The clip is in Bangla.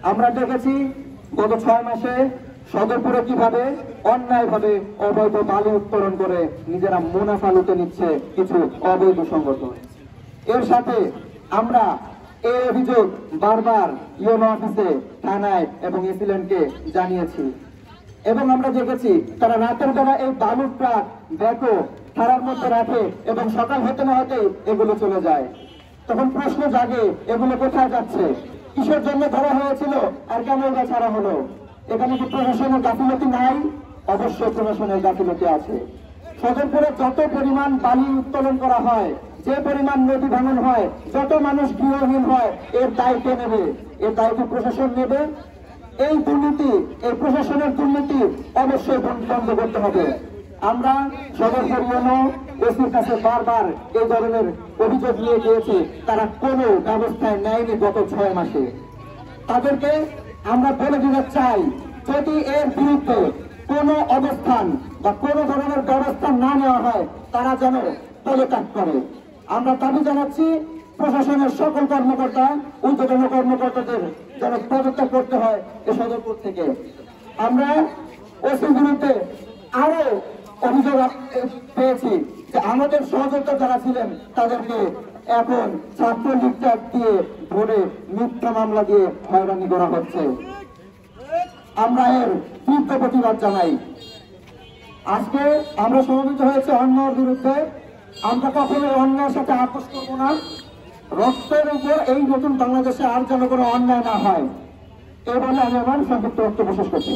আমরা দেখেছি গত 6 মাসে সদরপুরে কিভাবে অন্যায়ভাবে অবৈধ বালি উত্তোলন করে নিজেরা মুনাফা লুটে নিচ্ছে কিছু অবৈধ সংগঠন। এর সাথে আমরা এই অভিযোগ বারবার ইউনো অফিসে, থানায় এবং এসিল্যান্ডকে জানিয়েছি এবং আমরা দেখেছি তারা রাতের বেলা এই বালুর ট্রাক ব্যাকও থানার মধ্যে রাখে এবং সকাল হতে না হতেই এগুলো চলে যায়। তখন প্রশ্ন জাগে, এগুলো কোথায় যাচ্ছে, কিসের জন্য ধরা হয়েছিল আর কেন এটা ছাড়া হলো? এখানে কি প্রশাসনের গাফিলতি নাই? অবশ্যই প্রশাসনের গাফিলতি আছে। সদরপুরে যত পরিমাণ বালি উত্তোলন করা হয়, যে পরিমাণ নদী ভাঙন হয়, যত মানুষ গৃহহীন হয়, এর দায়িত্ব নেবে, এর দায়িত্ব প্রশাসন নেবে। এই দুর্নীতি, এই প্রশাসনের দুর্নীতি অবশ্যই বন্ধ করতে হবে। আমরা সদরপুর ইউনো ওসির কাছে বারবার এই ধরনের অভিযোগ নিয়ে গিয়েছি, তারা কোনো ব্যবস্থায় নেয়নি গত 6 মাসে। তাদেরকে আমরা বলে দিতে চাই, যদি এর বিরুদ্ধে কোনো অবস্থান বা কোনো ধরনের ব্যবস্থা না নেওয়া হয়, তারা যেন পদত্যাগ করে। আমরা দাবি জানাচ্ছি প্রশাসনের সকল কর্মকর্তা, ঊর্ধ্বতন কর্মকর্তাদের যেন পদত্যাগ করতে হয় এই সদরপুর থেকে। আমরা ওসির বিরুদ্ধে আরো অভিযোগ পেয়েছি যে আমাদের সহযোগিতা যারা ছিলেন তাদেরকে এখন ছাত্রলীগ ট্যাগ দিয়ে ধরে মিথ্যা মামলা দিয়ে হয়রানি করা হচ্ছে। আমরা এর তীব্র প্রতিবাদ জানাই। আজকে আমরা সমবেত হয়েছে অন্যায়ের বিরুদ্ধে। আমরা কখনো অন্যায়ের সাথে আপোষ করবো না। রক্তের উপর এই নতুন বাংলাদেশে আর যেন কোনো অন্যায় না হয়, এ বলে আমি আমার সংক্ষিপ্ত বক্তব্য শেষ করছি।